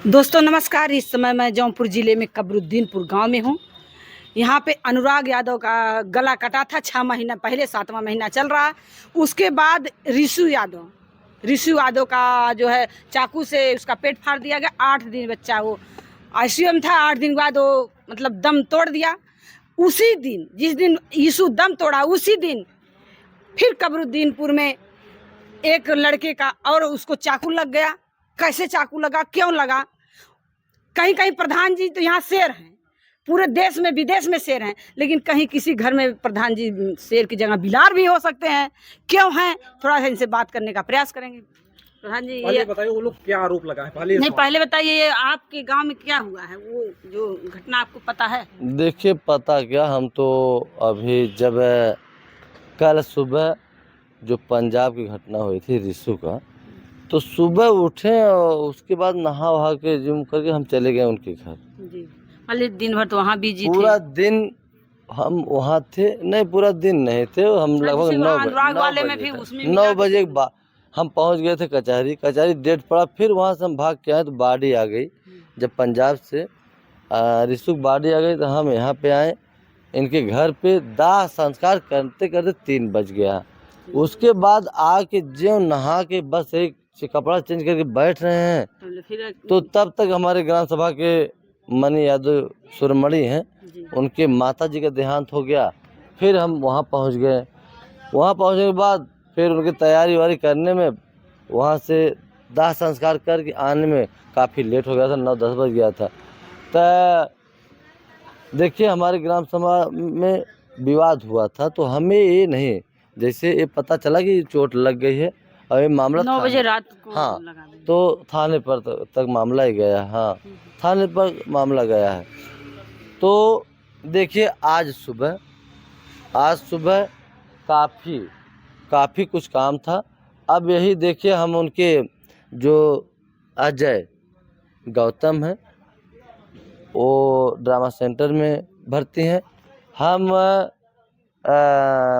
दोस्तों नमस्कार। इस समय मैं जौनपुर ज़िले में कबरुद्दीनपुर गांव में हूं। यहां पे अनुराग यादव का गला कटा था 6 महीना पहले, 7वां महीना चल रहा। उसके बाद ऋषु यादव का जो है चाकू से उसका पेट फाड़ दिया गया। 8 दिन बच्चा वो आईसीयू में था। 8 दिन बाद वो मतलब दम तोड़ दिया। उसी दिन जिस दिन यीशु दम तोड़ा उसी दिन फिर कबरुद्दीनपुर में एक लड़के का और उसको चाकू लग गया। कैसे चाकू लगा, क्यों लगा? कहीं कहीं प्रधान जी तो यहाँ शेर हैं, पूरे देश में विदेश में शेर हैं, लेकिन कहीं किसी घर में प्रधान जी शेर की जगह बिलार भी हो सकते हैं। क्यों हैं, थोड़ा सा इनसे बात करने का प्रयास करेंगे। प्रधान जी पहले बताइए वो लोग क्या आरोप लगा है? पहले बताइए, ये आपके गांव में क्या हुआ है, वो जो घटना आपको पता है? देखिए, पता क्या, हम तो अभी जब कल सुबह जो पंजाब की घटना हुई थी ऋषु का, तो सुबह उठे और उसके बाद नहा वहा के जिम करके हम चले गए उनके घर जी। मतलब दिन भर तो वहाँ बिजी थे? पूरा दिन हम वहाँ थे। नहीं, पूरा दिन नहीं थे हम, लगभग 9 बजे के बाद हम पहुँच गए थे कचहरी डेट पड़ा। फिर वहाँ से हम भाग के आए तो बाड़ी आ गई। जब पंजाब से ऋषु की बाड़ी आ गई तो हम यहाँ पे आए। इनके घर पे दाह संस्कार करते करते 3 बज गया। उसके बाद आके जो नहा के बस एक कपड़ा चेंज करके बैठ रहे हैं तो तब तक हमारे ग्राम सभा के मनी यादव सुरमणि हैं, उनके माता जी का देहांत हो गया। फिर हम वहाँ पहुँच गए। वहाँ पहुँचने के बाद फिर उनकी तैयारी वारी करने में, वहाँ से दाह संस्कार करके आने में काफ़ी लेट हो गया था, 9-10 बज गया था। तो देखिए, हमारे ग्राम सभा में विवाद हुआ था तो हमें ये नहीं, जैसे ये पता चला कि चोट लग गई है और ये मामला 9 बजे रात को हाँ, लगा देंगे। तो थाने पर तक मामला ही गया। हाँ, थाने पर मामला गया है। तो देखिए, आज सुबह काफ़ी कुछ काम था। अब यही देखिए, हम उनके जो अजय गौतम है वो ड्रामा सेंटर में भर्ती हैं। हम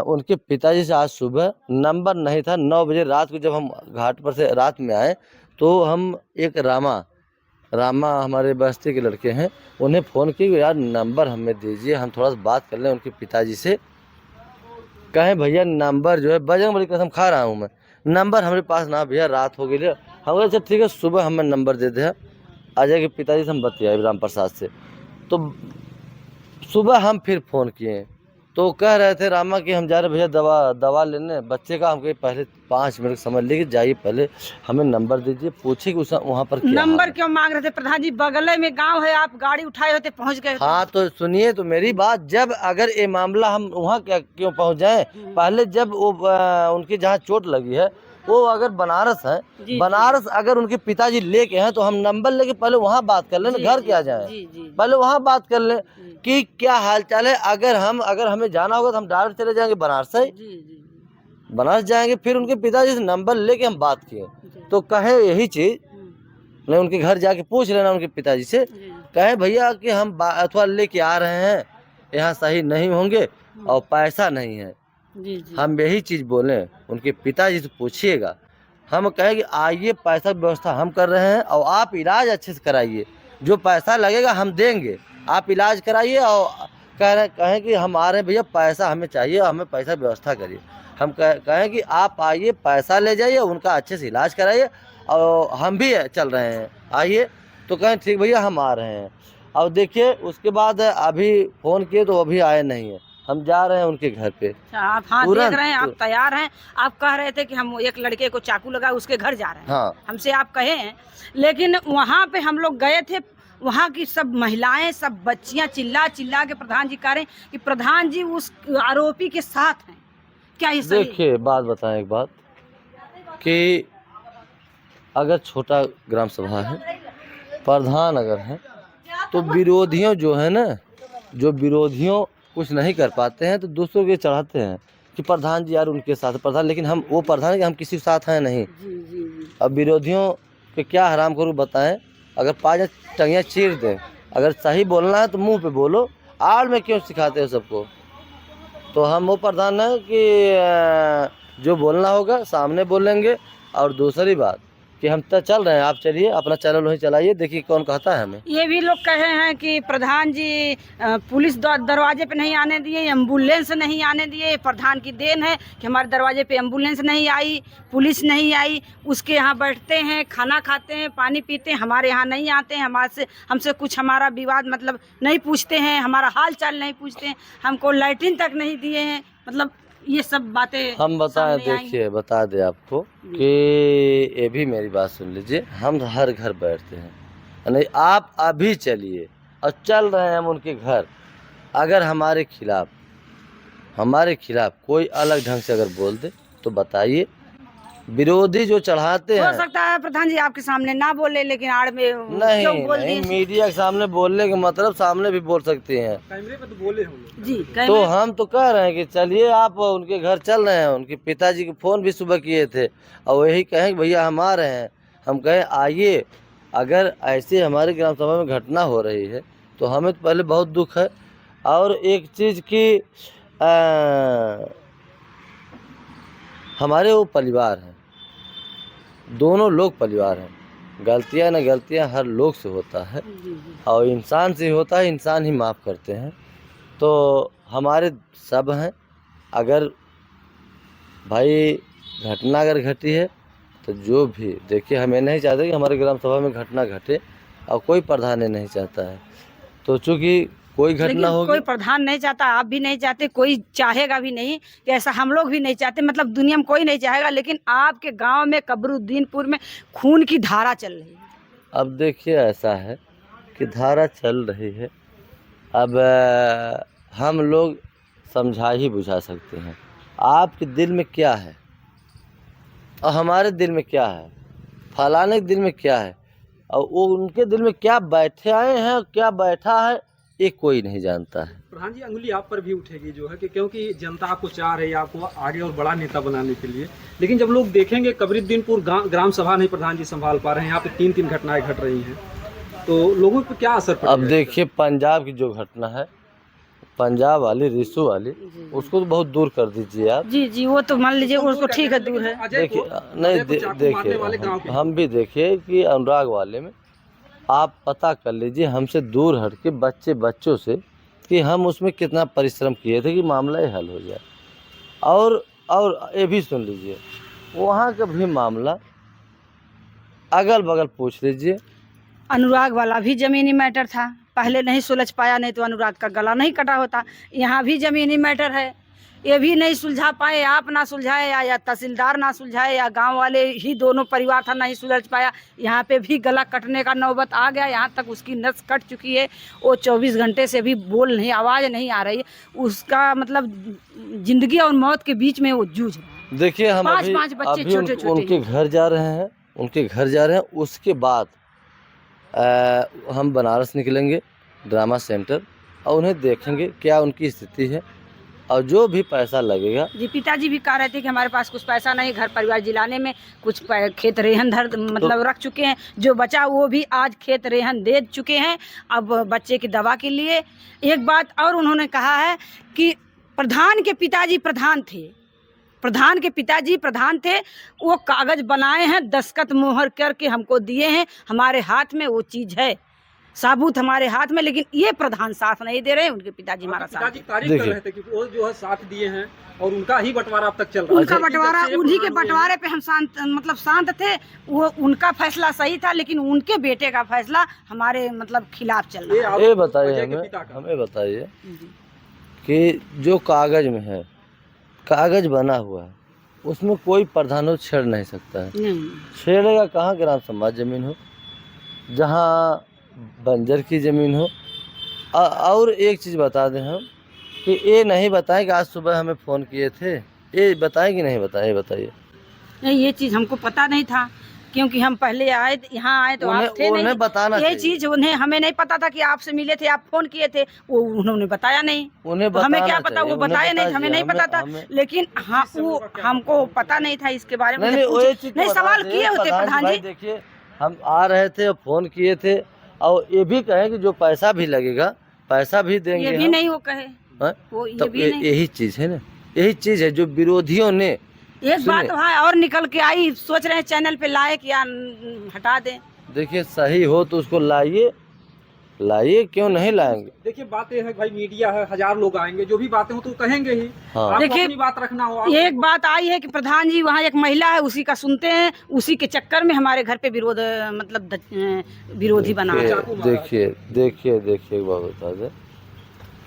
उनके पिताजी से आज सुबह नंबर नहीं था, 9 बजे रात को जब हम घाट पर से रात में आए तो हम एक रामा हमारे बस्ती के लड़के हैं, उन्हें फ़ोन किया, यार नंबर हमें दीजिए, हम थोड़ा सा बात कर लें उनके पिताजी से। कहें भैया नंबर जो है, बजरंग बली कसम खा रहा हूँ मैं, नंबर हमारे पास ना भैया, रात हो गई है। हम कहे अच्छा ठीक है, सुबह हमें नंबर दे दे। अजय के पिताजी से हम बतियाए राम प्रसाद से। तो सुबह हम फिर फ़ोन किए तो कह रहे थे रामा कि हम जा रहे भैया दवा लेने बच्चे का। हम कहे पहले 5 मिनट समझ लीजिए, जाइए पहले हमें नंबर दीजिए, पूछिए कि वहाँ पर क्या नंबर क्यों मांग रहे थे प्रधान जी? बगल में गांव है, आप गाड़ी उठाए होते पहुंच गए। हाँ, तो सुनिए तो मेरी बात, जब अगर ये मामला हम वहाँ क्या क्यों पहुँच जाएं? पहले जब वो उनकी जहाँ चोट लगी है वो अगर बनारस है, बनारस अगर उनके पिताजी लेके हैं तो हम नंबर लेके पहले वहाँ बात कर लें, घर क्या जाए, पहले वहाँ बात कर लें कि क्या हाल चाल है। अगर हमें जाना होगा तो हम डायरेक्ट चले जाएंगे बनारस से, बनारस जाएंगे। फिर उनके पिताजी से नंबर लेके हम बात किए तो कहे यही चीज़, मैं उनके घर जाके पूछ लेना उनके पिताजी से, कहे भैया कि हम अथवा लेके आ रहे हैं, यहाँ सही नहीं होंगे और पैसा नहीं है। हम यही चीज़ बोले उनके पिताजी से, पूछिएगा। हम कहें कि आइए, पैसा की व्यवस्था हम कर रहे हैं और आप इलाज अच्छे से कराइए, जो पैसा लगेगा हम देंगे, आप इलाज कराइए। और कहें कि हम आ रहे हैं भैया, पैसा हमें चाहिए, हमें पैसा व्यवस्था करिए। हम कहें कि आप आइए, पैसा ले जाइए, उनका अच्छे से इलाज कराइए और हम भी चल रहे हैं, आइए। तो कहें ठीक भैया, हम आ रहे हैं। और देखिए, उसके बाद अभी फ़ोन किए तो अभी आए नहीं हैं। हम जा रहे हैं उनके घर पे। आप देख रहे हैं, आप तैयार हैं। आप कह रहे थे कि हम एक लड़के को चाकू लगा उसके घर जा रहे हैं। हाँ, हमसे आप कहे हैं, लेकिन वहाँ पे हम लोग गए थे, वहाँ की सब महिलाएं, सब बच्चियाँ चिल्ला के प्रधान जी कह रहे हैं कि प्रधान जी उस आरोपी के साथ हैं। क्या ये सही? देखिए, बात बताएं एक बात कि अगर छोटा ग्राम सभा है, प्रधान अगर है, तो विरोधियों जो है ना, जो विरोधियों कुछ नहीं कर पाते हैं तो दूसरों के चढ़ाते हैं कि प्रधान जी यार उनके साथ प्रधान, लेकिन हम वो प्रधान कि हम किसी के साथ हैं नहीं। अब विरोधियों के क्या हराम करूँ बताएं? अगर 5 टंगियाँ चीर दें, अगर सही बोलना है तो मुंह पे बोलो, आड़ में क्यों सिखाते हो सबको? तो हम वो प्रधान हैं कि जो बोलना होगा सामने बोलेंगे। और दूसरी बात कि हम तो चल रहे हैं, आप चलिए अपना चैनल वहीं चलाइए, देखिए कौन कहता है हमें। ये भी लोग कहे हैं कि प्रधान जी पुलिस दरवाजे पे नहीं आने दिए, एम्बुलेंस नहीं आने दिए। प्रधान की देन है कि हमारे दरवाजे पे एम्बुलेंस नहीं आई, पुलिस नहीं आई। उसके यहाँ बैठते हैं, खाना खाते हैं, पानी पीते हैं, हमारे यहाँ नहीं आते हैं, हमसे कुछ हमारा विवाद मतलब नहीं पूछते हैं, हमारा हाल चाल नहीं पूछते हैं, हमको लैट्रिन तक नहीं दिए हैं। मतलब ये सब बातें हम बताएं, सामने आई। देखिए बता दे आपको कि ये भी मेरी बात सुन लीजिए, हम हर घर बैठते हैं, नहीं आप अभी चलिए और चल रहे हैं हम उनके घर, अगर हमारे खिलाफ कोई अलग ढंग से अगर बोल दे तो बताइए। विरोधी जो चढ़ाते हो हैं, सकता है प्रधान जी आपके सामने ना बोले, लेकिन आड़ में नहीं क्यों बोल नहीं, दिए? मीडिया के सामने बोलने के मतलब सामने भी बोल सकते हैं। कैमरे पे तो बोले हम लोग। जी तो हम तो कह रहे हैं कि चलिए आप उनके घर चल रहे हैं। उनके पिताजी को फ़ोन भी सुबह किए थे और वही कहें कि भैया हम आ रहे हैं। हम कहें आइए, अगर ऐसे हमारे ग्राम सभा में घटना हो रही है तो हमें तो पहले बहुत दुख है। और एक चीज़ की हमारे वो परिवार हैं, दोनों लोग परिवार हैं, गलतियां न गलतियां हर लोग से होता है और इंसान से होता है, इंसान ही माफ़ करते हैं। तो हमारे सब हैं, अगर भाई घटना अगर घटी है तो जो भी देखिए, हमें नहीं चाहते कि हमारे ग्राम सभा में घटना घटे और कोई प्रधान नहीं चाहता है। तो चूँकि कोई घटना होगी, कोई प्रधान नहीं चाहता, आप भी नहीं चाहते, कोई चाहेगा भी नहीं कि ऐसा, हम लोग भी नहीं चाहते, मतलब दुनिया में कोई नहीं चाहेगा। लेकिन आपके गांव में कबरुद्दीनपुर में खून की धारा चल रही है। अब देखिए ऐसा है कि धारा चल रही है, अब हम लोग समझा ही बुझा सकते हैं आपके दिल में क्या है और हमारे दिल में क्या है, फलाने के दिल में क्या है और वो उनके दिल में क्या बैठे आए हैं और क्या बैठा है, ये कोई नहीं जानता है। प्रधान जी, अंगुली आप पर भी उठेगी जो है कि क्योंकि जनता आपको चाह रही है आपको आगे और बड़ा नेता बनाने के लिए, लेकिन जब लोग देखेंगे कबरुद्दीनपुर ग्राम सभा नहीं प्रधान जी संभाल पा रहे हैं, यहाँ पे 3 घटनाएं घट रही हैं, तो लोगों पर क्या असर पड़ेगा? अब देखिए पंजाब की जो घटना है, पंजाब वाली रिसू वाली, उसको तो बहुत दूर कर दीजिए आप। जी वो तो मान लीजिए उसको ठीक है, दूर है। देखिए नहीं देखिए हम भी देखिए कि अनुराग वाले में आप पता कर लीजिए, हमसे दूर हट के बच्चों से कि हम उसमें कितना परिश्रम किए थे कि मामला ही हल हो जाए। और ये भी सुन लीजिए, वहाँ का भी मामला अगल बगल पूछ लीजिए। अनुराग वाला भी जमीनी मैटर था, पहले नहीं सुलझ पाया, नहीं तो अनुराग का गला नहीं कटा होता। यहाँ भी जमीनी मैटर है, ये भी नहीं सुलझा पाए, आप ना सुलझाए या तहसीलदार ना सुलझाए या गांव वाले ही, दोनों परिवार था, नहीं सुलझ पाया। यहाँ पे भी गला कटने का नौबत आ गया, यहाँ तक उसकी नस कट चुकी है। वो 24 घंटे से भी बोल नहीं, आवाज़ नहीं आ रही, उसका मतलब जिंदगी और मौत के बीच में वो जूझ रहा है। देखिए हम पांच बच्चे छोटे-छोटे उनके घर जा रहे हैं, उसके बाद हम बनारस निकलेंगे ड्रामा सेंटर और उन्हें देखेंगे क्या उनकी स्थिति है और जो भी पैसा लगेगा। जी पिताजी भी कह रहे थे कि हमारे पास कुछ पैसा नहीं, घर परिवार जिलाने में कुछ खेत रेहन मतलब रख चुके हैं, जो बचा वो भी आज खेत रेहन दे चुके हैं अब बच्चे की दवा के लिए। एक बात और उन्होंने कहा है कि प्रधान के पिताजी प्रधान थे, वो कागज बनाए हैं, दस्तखत मोहर करके हमको दिए हैं, हमारे हाथ में वो चीज़ है, साबुत हमारे हाथ में, लेकिन ये प्रधान साथ नहीं दे रहे हैं। उनके पिताजी हमारा साथ तारीफ कर रहे थे कि वो जो है साथ दिए हैं और उनका ही बंटवारा अब तक चल रहा है। उनका बंटवारा, उन्हीं के बंटवारे पे हम शांत थे। वो उनका फैसला सही था, लेकिन उनके बेटे का फैसला हमारे मतलब खिलाफ चल रहा है। ये बताइए हमें बताइए कि जो कागज में है, कागज बना हुआ है, उसमें कोई प्रधान छेड़ नहीं सकता है। छेड़ेगा कहाँ? ग्राम समाज जमीन हो, जहाँ बंजर की ज़मीन हो। और एक चीज़ बता दें हम कि ये नहीं बताएं कि आज सुबह हमें फ़ोन किए थे, ये बताएं कि नहीं बताएं? बताइए। नहीं, ये चीज़ हमको पता नहीं था, क्योंकि हम पहले यहाँ आए तो आप थे नहीं। बताना ये चीज़ हमें नहीं पता था कि आपसे मिले थे, आप फ़ोन किए थे, वो उन्होंने बताया नहीं। हमें क्या पता, वो बताया नहीं, हमें नहीं पता था। लेकिन हाँ, वो हमको पता नहीं था इसके बारे में। नहीं सवाल किए होते प्रधान जी। देखिए हम आ रहे थे और फ़ोन किए थे, और ये भी कहें कि जो पैसा भी लगेगा पैसा भी देंगे, ये भी नहीं वो कहे। तो यही चीज़ है ना, यही चीज़ है जो विरोधियों ने एक बात सुनिए। वहाँ और निकल के आई, सोच रहे हैं चैनल पे लाए कि या हटा दें। देखिए सही हो तो उसको लाइए, लाइए, क्यों नहीं लाएंगे। देखिए बात ये है भाई, मीडिया है, 1000 लोग आएंगे, जो भी बातें हो तो कहेंगे ही। हाँ। आपको देखिए, अपनी बात रखना हो। एक बात आई है कि प्रधान जी वहाँ एक महिला है, उसी का सुनते हैं, उसी के चक्कर में हमारे घर पे विरोध मतलब विरोधी बना है। देखिए एक बात बता दे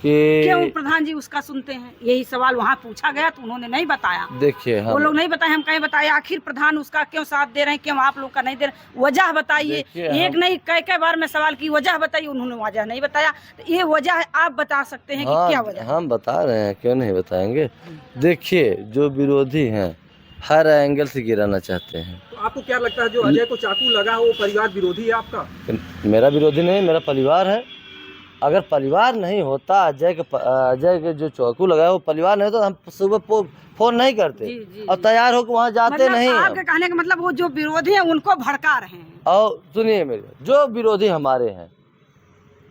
क्यों कि प्रधान जी उसका सुनते हैं? यही सवाल वहाँ पूछा गया तो उन्होंने नहीं बताया। देखिए वो लोग नहीं बताए, हम कहीं बताए। आखिर प्रधान उसका क्यों साथ दे रहे हैं, क्यों आप लोग का नहीं दे रहे? वजह बताइए। देखिए, एक नहीं कई बार मैं सवाल की, वजह बताइए, उन्होंने वजह नहीं बताया। तो ये वजह आप बता सकते हैं कि क्या हाँ, वजह? हम बता रहे हैं, क्यों नहीं बताएंगे। देखिए जो विरोधी हैं हर एंगल से गिराना चाहते हैं। तो आपको क्या लगता है जो अजय को चाकू लगा वो परिवार विरोधी है आपका? मेरा विरोधी नहीं, मेरा परिवार है। अगर परिवार नहीं होता, अजय के जो चाकू लगा है वो परिवार नहीं होता तो हम सुबह फोन नहीं करते जी, जी, और तैयार होकर वहाँ जाते मतलब नहीं आपके हम। कहने का मतलब वो जो विरोधी हैं उनको भड़का रहे हैं। और सुनिए मेरे, जो विरोधी हमारे हैं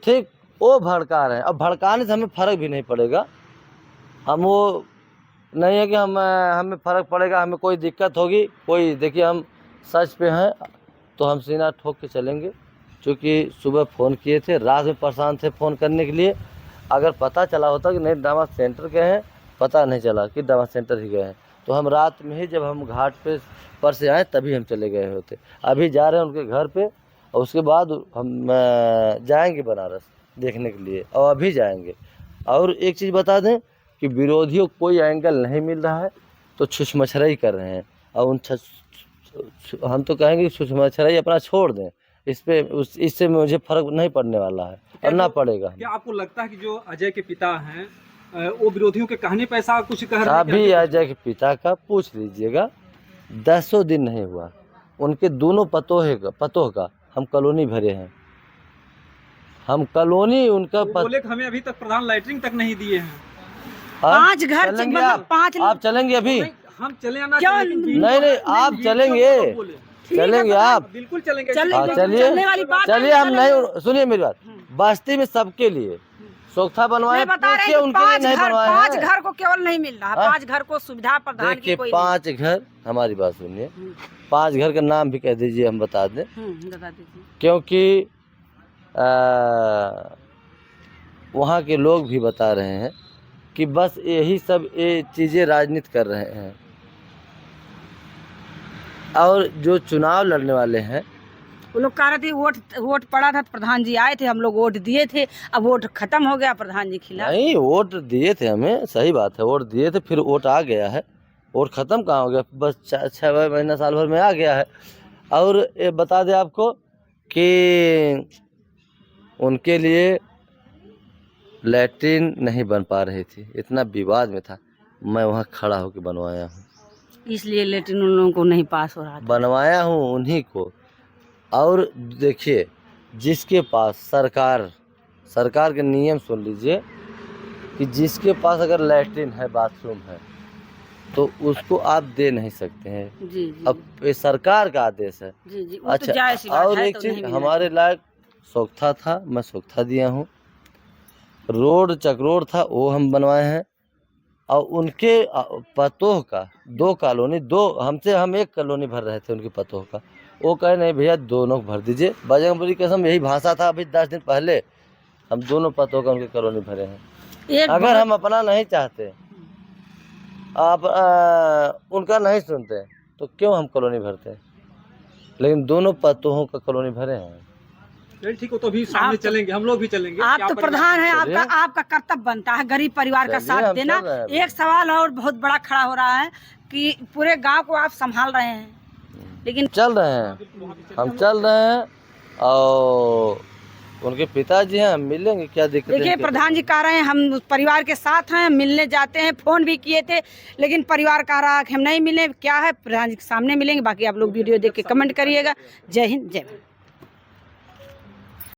ठीक, वो भड़का रहे हैं। अब भड़काने से हमें फर्क भी नहीं पड़ेगा। हम वो नहीं है कि हमें फर्क पड़ेगा, हमें कोई दिक्कत होगी कोई। देखिए हम सच पे हैं तो हम सीना ठोक के चलेंगे। क्योंकि सुबह फ़ोन किए थे, रात में परेशान थे फ़ोन करने के लिए। अगर पता चला होता कि नहीं ड्रामा सेंटर गए हैं, पता नहीं चला कि ड्रामा सेंटर ही गए हैं, तो हम रात में ही जब हम घाट पर से आए तभी हम चले गए होते। अभी जा रहे हैं उनके घर पे और उसके बाद हम जाएंगे बनारस देखने के लिए, और अभी जाएंगे। और एक चीज़ बता दें कि विरोधियों को कोई एंगल नहीं मिल रहा है तो छुछमछराई कर रहे हैं। और हम तो कहेंगे कि छुछमछराई अपना छोड़ दें। इससे मुझे फर्क नहीं पड़ने वाला है और ना पड़ेगा। क्या आपको लगता है कि जो अजय के पिता हैं वो विरोधियों के कहने पे ऐसा कुछ कह रहे हैं? अभी अजय के पिता का पूछ लीजिएगा, 10 दिन नहीं हुआ उनके दोनों पतोह का हम कॉलोनी भरे हैं। हम कॉलोनी उनका बोले कि हमें अभी तक प्रधान लैटरिन तक नहीं दिए हैं। 5 घर चलेंगे मतलब 5 आप चलेंगे अभी? हम चले या ना क्यों? चले, लेकिन नहीं आप चलेंगे, चलेंगे आप? बिल्कुल चलेंगे। हाँ चलने वाली बात चलिए। है, हम नहीं, सुनिए मेरी बात, बस्ती में सबके लिए सोखता बनवाए, मैं बता रहे पूछिए हैं उनके लिए नहीं 5 बनवाए हैं। घर को केवल नहीं मिल रहा, 5 घर को सुविधा प्रधान की देखिए कोई 5 घर, हमारी बात सुनिए, 5 घर का नाम भी कह दीजिए, हम बता दें। बता दीजिए। क्योंकि वहाँ के लोग भी बता रहे हैं कि बस यही सब ये चीज़ें राजनीति कर रहे हैं। और जो चुनाव लड़ने वाले हैं वो लोग कह रहे थे वोट पड़ा था तो प्रधान जी आए थे, हम लोग वोट दिए थे, अब वोट खत्म हो गया, प्रधान जी खिला। नहीं, वोट दिए थे हमें, सही बात है, वोट दिए थे, फिर वोट आ गया है। वोट ख़त्म कहाँ हो गया, बस 6 महीना साल भर में आ गया है। और ये बता दें आपको कि उनके लिए लैट्रिन नहीं बन पा रही थी, इतना विवाद में था, मैं वहाँ खड़ा होकर बनवाया हूँ। इसलिए लेटिन उन लोगों को नहीं पास हो रहा था। बनवाया हूँ उन्हीं को। और देखिए जिसके पास सरकार के नियम सुन लीजिए कि जिसके पास अगर लैट्रिन है, बाथरूम है, तो उसको आप दे नहीं सकते हैं। जी, जी, अब ये सरकार का आदेश है। जी, जी, अच्छा, और एक चीज़ हमारे लायक सोखता था, मैं सोखता दिया हूँ। रोड चकरोड था वो हम बनवाए हैं। और उनके पतोह का 2 कॉलोनी, हम 1 कॉलोनी भर रहे थे उनके पतोह का, वो कहे नहीं भैया दोनों भर दीजिए। बजरंगबली कसम यही भाषा था अभी 10 दिन पहले, हम दोनों पतोह का उनके कॉलोनी भरे हैं। अगर हम अपना नहीं चाहते, आप उनका नहीं सुनते तो क्यों हम कॉलोनी भरते हैं? लेकिन दोनों पतोहों का कॉलोनी भरे हैं। ठीक हो तो भी सामने चलेंगे, हम लोग भी चलेंगे। आप तो प्रधान हैं, आपका कर्तव्य बनता है गरीब परिवार का साथ देना। एक सवाल और बहुत बड़ा खड़ा हो रहा है कि पूरे गांव को आप संभाल रहे हैं, लेकिन चल रहे हैं, हम चल रहे हैं। और उनके पिताजी हैं, हम मिलेंगे, क्या दिक्कत है? देखिए प्रधान जी कह रहे हैं हम परिवार के साथ हैं, मिलने जाते हैं, फोन भी किए थे, लेकिन परिवार कह रहा है कि हम नहीं मिले। क्या है, प्रधान जी के सामने मिलेंगे। बाकी आप लोग वीडियो देख के कमेंट करिएगा। जय हिंद, जय भारत।